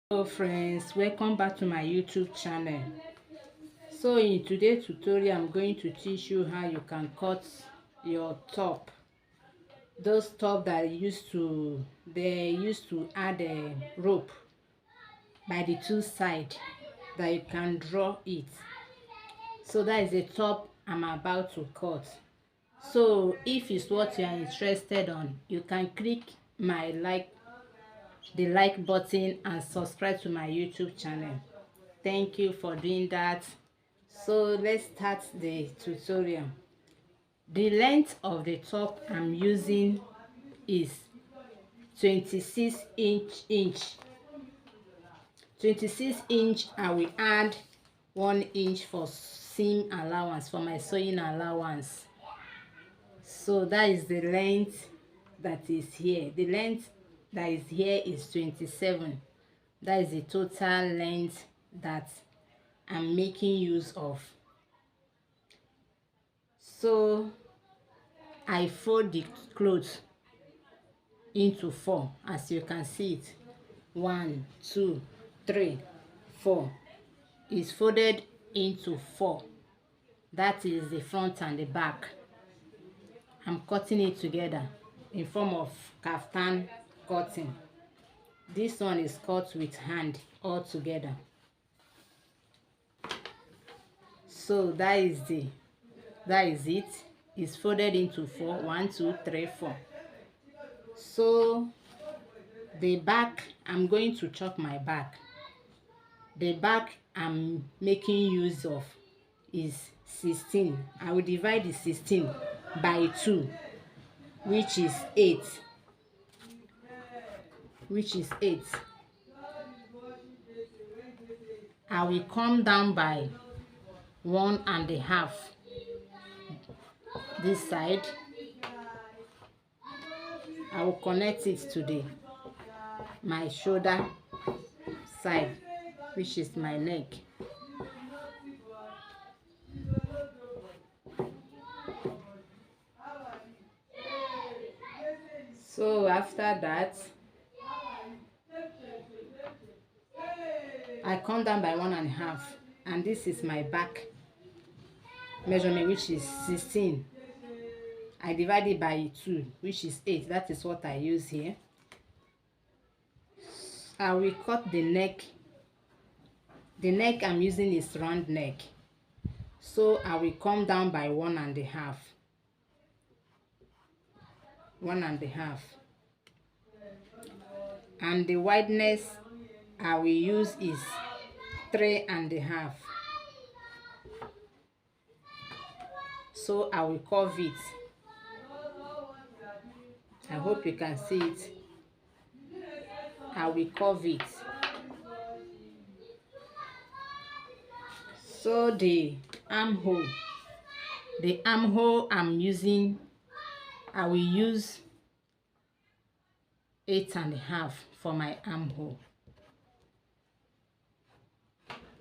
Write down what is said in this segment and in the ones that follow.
Hello friends, welcome back to my YouTube channel. So in today's tutorial I'm going to teach you how you can cut your top. Those top that they used to add a rope by the two sides that you can draw it. So that is the top I'm about to cut. So if it's what you are interested on, you can click the like button and subscribe to my YouTube channel. Thank you for doing that. So let's start the tutorial. The length of the top I'm using is 26 inch. 26 inch. I will add 1 inch for seam allowance, for my sewing allowance. So that is the length that is here. The length that is here is 27. That is the total length that I'm making use of. So I fold the clothes into 4, as you can see it. 1 2 3 4 is folded into 4. That is the front and the back. I'm cutting it together in form of kaftan cutting. This one is cut with hand all together. So that is it. It's folded into 4. 1 2 3 4. So the back, I'm going to chop my back. The back I'm making use of is 16. I will divide the 16 by 2, which is 8. I will come down by 1.5 this side. I will connect it to my shoulder side, which is my neck. So after that, I come down by 1.5, and this is my back measurement, which is 16. I divide it by 2, which is 8. That is what I use here. I will cut the neck. The neck I'm using is round neck, so I will come down by 1.5. And the wideness I will use is 3.5. So I will curve it. I hope you can see it. I will curve it. So the armhole I'm using, I will use 8.5 for my armhole,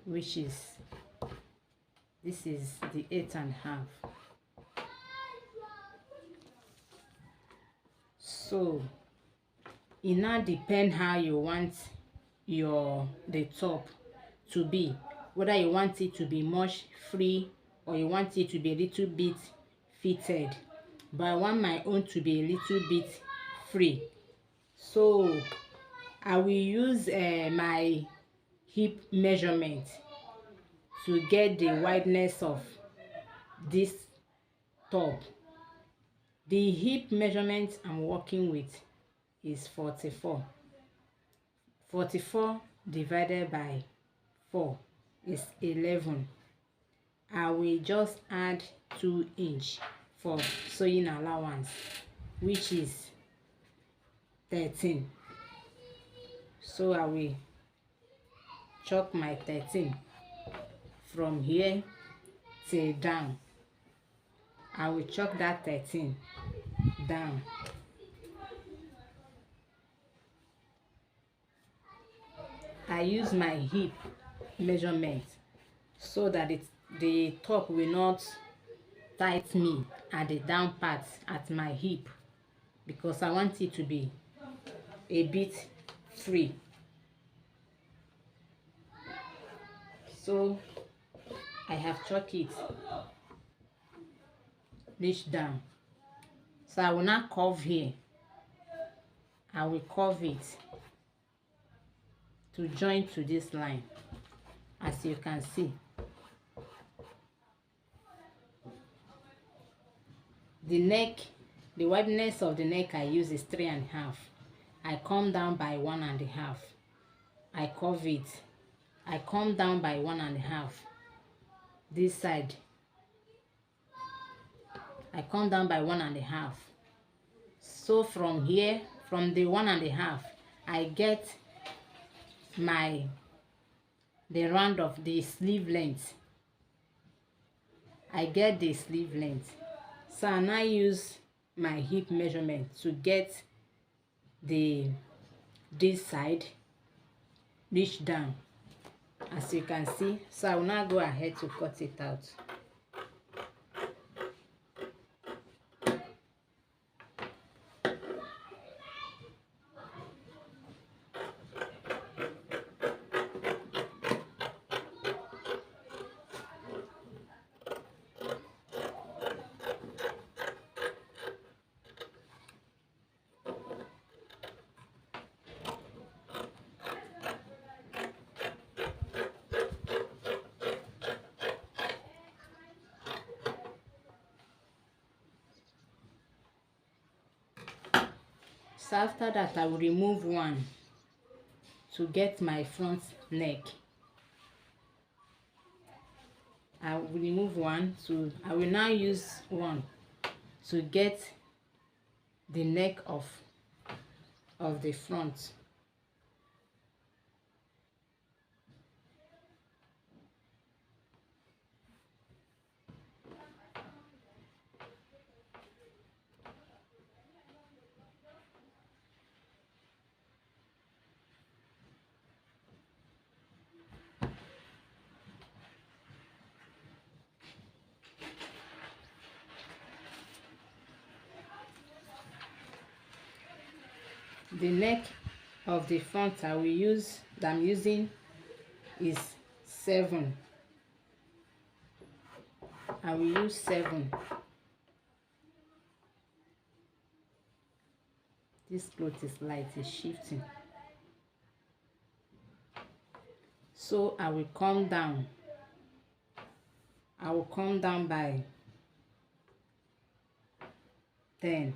which is, this is the 8.5. So it now depends how you want the top to be, whether you want it to be much free or you want it to be a little bit fitted. But I want my own to be a little bit free. So I will use my hip measurement to get the wideness of this top. The hip measurement I'm working with is 44. 44 divided by 4 is 11. I will just add 2 inch for sewing allowance, which is 13. So I will chop my 13 from here till down. I will chop that 13 down. I use my hip measurement so that the top will not tight me at the down part at my hip, because I want it to be a bit free. So I have chalk it reach down. So I will not curve here. I will curve it to join to this line, as you can see. The neck, the wideness of the neck I use is 3.5. I come down by 1.5. I curve it. I come down by 1.5. This side, I come down by 1.5. So from here, from the 1.5, I get the round of the sleeve length. I get the sleeve length. So I now use my hip measurement to get this side reach down, as you can see. So I will now go ahead to cut it out. So after that, I will remove one to get my front neck. I will remove one to, I will now use one to get the neck of the front. The neck of the front I'm using is 7. I will use 7. This cloth is light, it's shifting. So I will come down. I will come down by 10.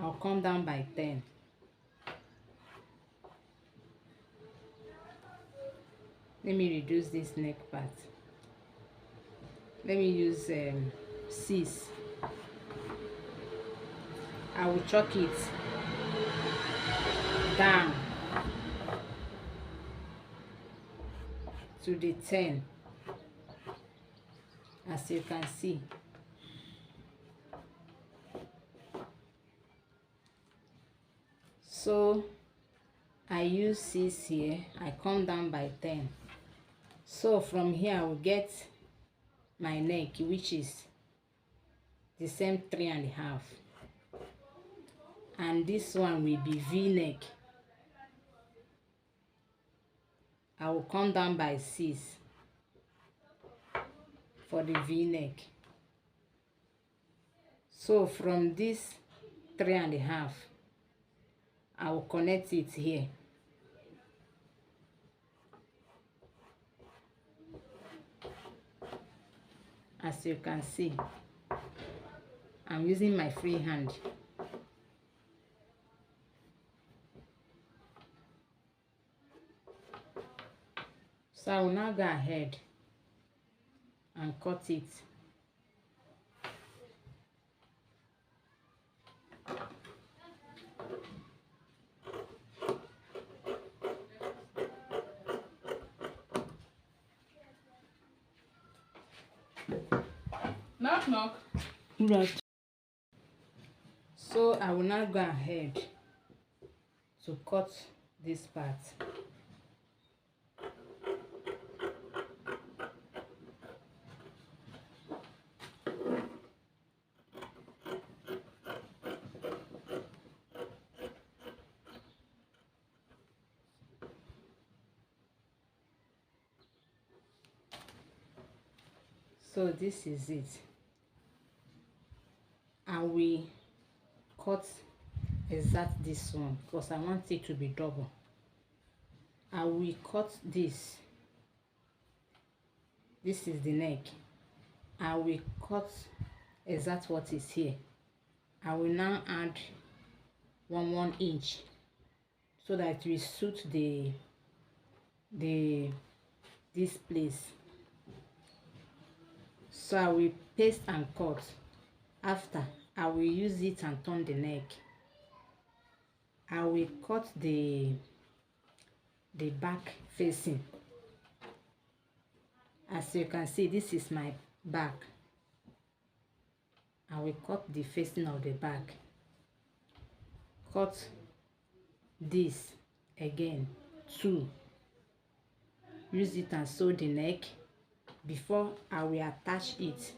I'll come down by 10. Let me reduce this neck part. Let me use 6. I will chalk it down to the 10, as you can see. So I use 6 here. I come down by 10. So from here I will get my neck, which is the same 3.5, and this one will be V-neck. I will come down by 6 for the V-neck. So from this 3.5, I will connect it here. As you can see, I'm using my free hand. So I will now go ahead and cut it. Knock, knock. Ruched. So I will now go ahead to cut this part. So this is it. I will cut exact this one because I want it to be double. I will cut this. This is the neck. I will cut exact what is here. I will now add 1 inch so that it will suit this place. So I will paste and cut. After, I will use it and turn the neck. I will cut the back facing. As you can see, this is my back. I will cut the facing of the back. Cut this again, 2. Use it and sew the neck before I will attach it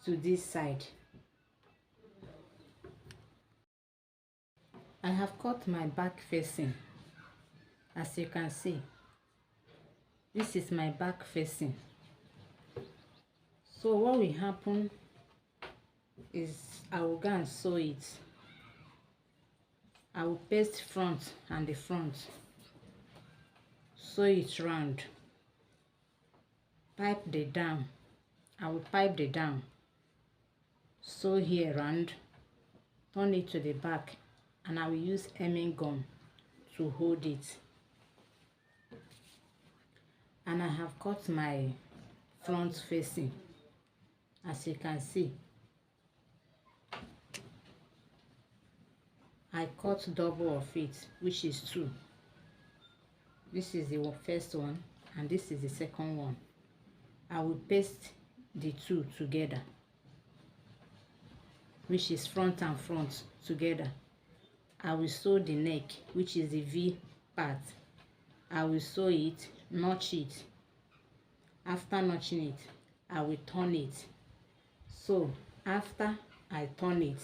to this side. I have cut my back facing. As you can see, this is my back facing. So what will happen is I will go and sew it. I will paste front and the front, sew it round, pipe the down. I will pipe the down, sew here round, turn it to the back, and I will use hemming gum to hold it. And I have cut my front facing. As you can see, I cut double of it, which is 2. This is the first one and this is the second one. I will paste the 2 together, which is front and front together. I will sew the neck, which is the V part. I will sew it, notch it. After notching it, I will turn it. So after I turn it,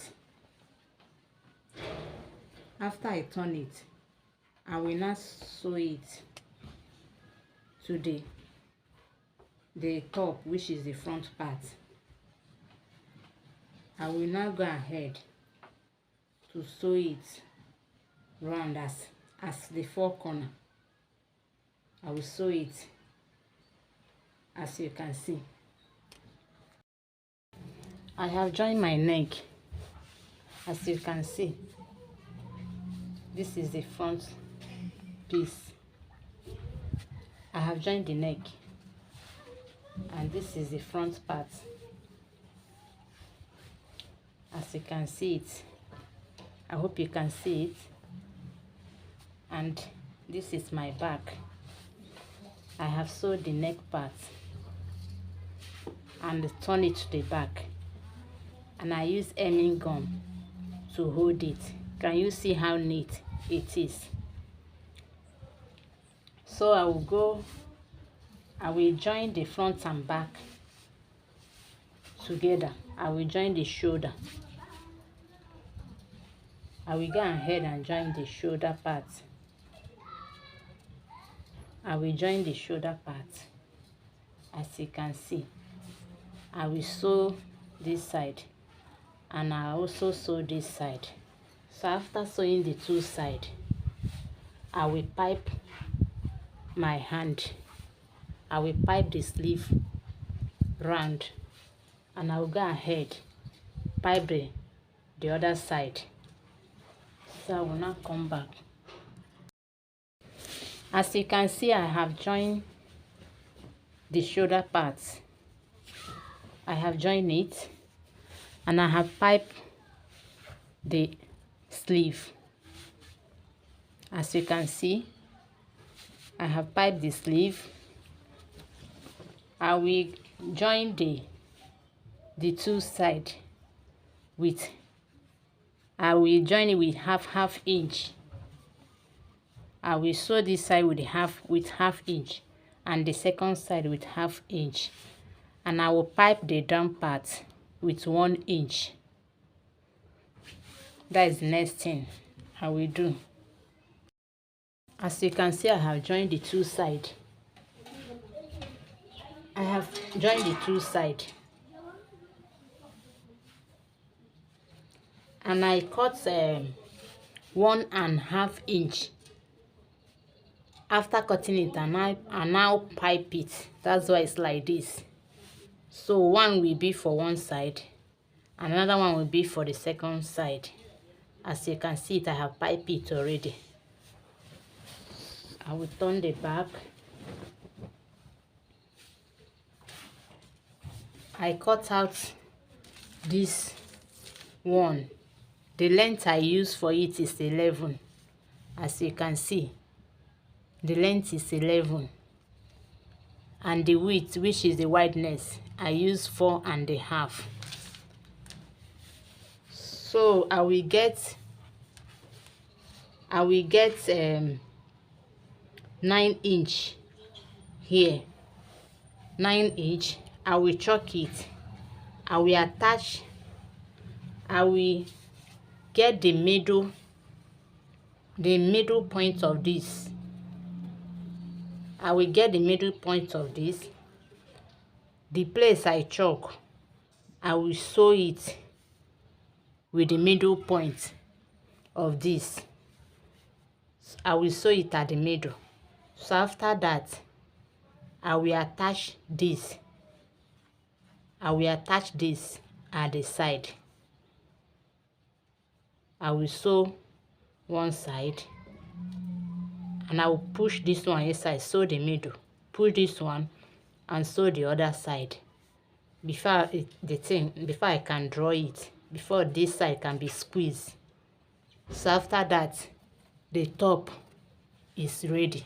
I will now sew it to the top, which is the front part. I will now go ahead to sew it round as the 4 corner. I will sew it as you can see. I have joined my neck. As you can see, this is the front piece. I have joined the neck and this is the front part. As you can see it, I hope you can see it. And this is my back. I have sewed the neck part and turn it to the back, and I use hemming gum to hold it. Can you see how neat it is? So I will join the front and back together. I will join the shoulder. I will go ahead and join the shoulder part. I will join the shoulder part. As you can see, I will sew this side and I also sew this side. So after sewing the 2 sides, I will pipe my hand. I will pipe the sleeve round and I will go ahead pipe the other side. So I will now come back. As you can see, I have joined the shoulder parts. I have joined it and I have piped the sleeve. As you can see, I have piped the sleeve. I will join the 2 sides with, I will join it with half inch. I will sew this side with half inch and the second side with half inch, and I will pipe the down part with 1 inch. That is the next thing I will do. As you can see, I have joined the 2 sides. I have joined the two sides, and I cut 1.5 inch. After cutting it, I now pipe it. That's why it's like this. So one will be for one side, another one will be for the second side. As you can see it, I have piped it already. I will turn the back. I cut out this one. The length I use for it is 11. As you can see, the length is 11, and the width, which is the wideness, I use 4.5. So I will get 9 inch here. 9 inch. I will chalk it. I will attach. I will get the middle point of this. I will get the middle point of this. The place I chalk, I will sew it with the middle point of this. I will sew it at the middle. So after that, I will attach this. I will attach this at the side. I will sew one side, and I will push this one inside, sew the middle, push this one and sew the other side before I can draw it, before this side can be squeezed. So after that, the top is ready.